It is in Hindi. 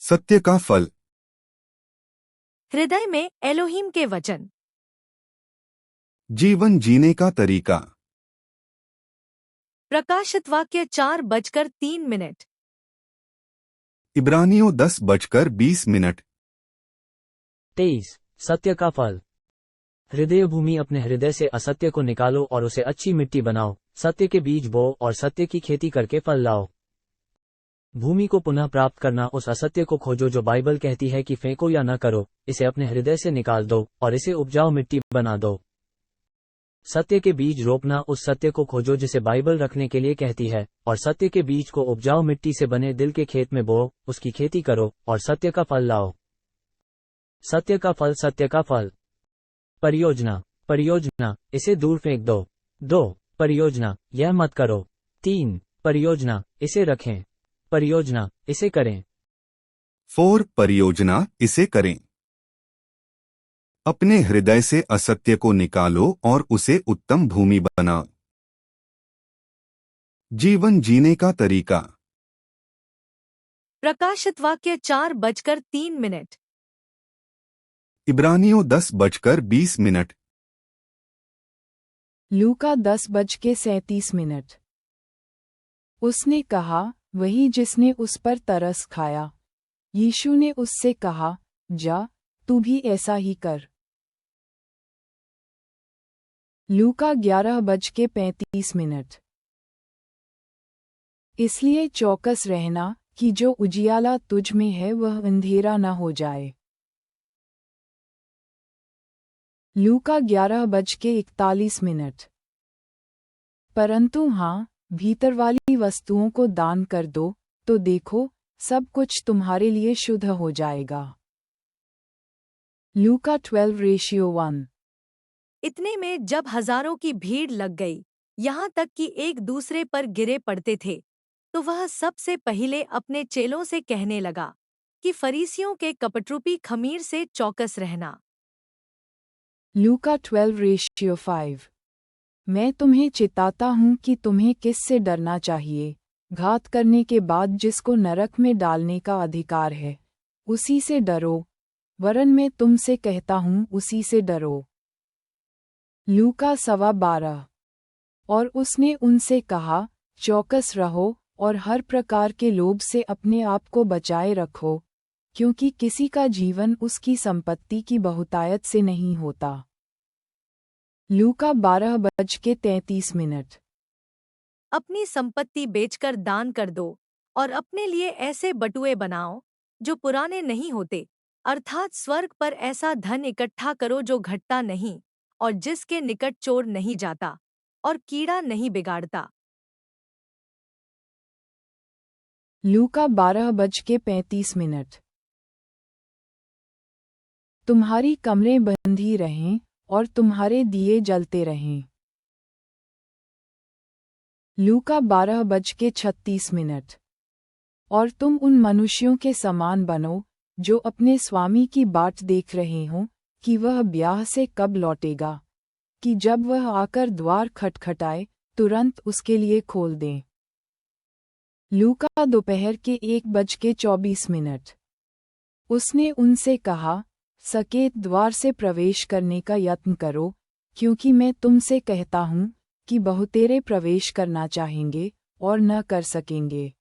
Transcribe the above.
सत्य का फल। हृदय में एलोहीम के वचन। जीवन जीने का तरीका। प्रकाशित वाक्य 4:03। इब्रानियों 10:20। 23। सत्य का फल। हृदय भूमि, अपने हृदय से असत्य को निकालो और उसे अच्छी मिट्टी बनाओ, सत्य के बीज बो और सत्य की खेती करके फल लाओ। भूमि को पुनः प्राप्त करना, उस असत्य को खोजो जो बाइबल कहती है कि फेंको या न करो, इसे अपने हृदय से निकाल दो और इसे उपजाऊ मिट्टी बना दो। सत्य के बीज रोपना, उस सत्य को खोजो जिसे बाइबल रखने के लिए कहती है, और सत्य के बीज को उपजाऊ मिट्टी से बने दिल के खेत में बो, उसकी खेती करो और सत्य का फल लाओ। सत्य का फल। सत्य का फल। परियोजना। परियोजना, इसे दूर फेंक दो। 2 परियोजना, यह मत करो। 3 परियोजना, इसे रखें। परियोजना, इसे करें। 4 परियोजना, इसे करें। अपने हृदय से असत्य को निकालो और उसे उत्तम भूमि बनाओ। जीवन जीने का तरीका। प्रकाशित वाक्य 4:03। इब्रानियों 10:20। लूका 10:37। उसने कहा, वही जिसने उस पर तरस खाया। यीशु ने उससे कहा, जा, तू भी ऐसा ही कर। लूका 11:35। इसलिए चौकस रहना कि जो उजियाला तुझ में है वह अंधेरा न हो जाए। लूका 11:41। परंतु हाँ, भीतर वाली वस्तुओं को दान कर दो, तो देखो, सब कुछ तुम्हारे लिए शुद्ध हो जाएगा। लूका 12:1। इतने में जब हजारों की भीड़ लग गई, यहाँ तक कि एक दूसरे पर गिरे पड़ते थे, तो वह सबसे पहले अपने चेलों से कहने लगा कि फरीसियों के कपटरूपी खमीर से चौकस रहना। लूका 12:5। मैं तुम्हें चिताता हूँ कि तुम्हें किससे डरना चाहिए। घात करने के बाद जिसको नरक में डालने का अधिकार है, उसी से डरो, वरन मैं तुमसे कहता हूँ उसी से डरो। लूका 12:15। और उसने उनसे कहा, चौकस रहो और हर प्रकार के लोभ से अपने आप को बचाए रखो, क्योंकि किसी का जीवन उसकी संपत्ति की बहुतायत से नहीं होता। लूका 12:33। अपनी संपत्ति बेचकर दान कर दो और अपने लिए ऐसे बटुए बनाओ जो पुराने नहीं होते, अर्थात स्वर्ग पर ऐसा धन इकट्ठा करो जो घटता नहीं और जिसके निकट चोर नहीं जाता और कीड़ा नहीं बिगाड़ता। लूका 12:35। तुम्हारी कमरें बंधी रहें और तुम्हारे दिए जलते रहें। लूका 12:36। और तुम उन मनुष्यों के समान बनो जो अपने स्वामी की बाट देख रहे हों कि वह ब्याह से कब लौटेगा, कि जब वह आकर द्वार खटखटाए तुरंत उसके लिए खोल दें। लूका दोपहर के 1:24। उसने उनसे कहा, सकेत द्वार से प्रवेश करने का यत्न करो, क्योंकि मैं तुमसे कहता हूँ कि बहुतेरे प्रवेश करना चाहेंगे और न कर सकेंगे।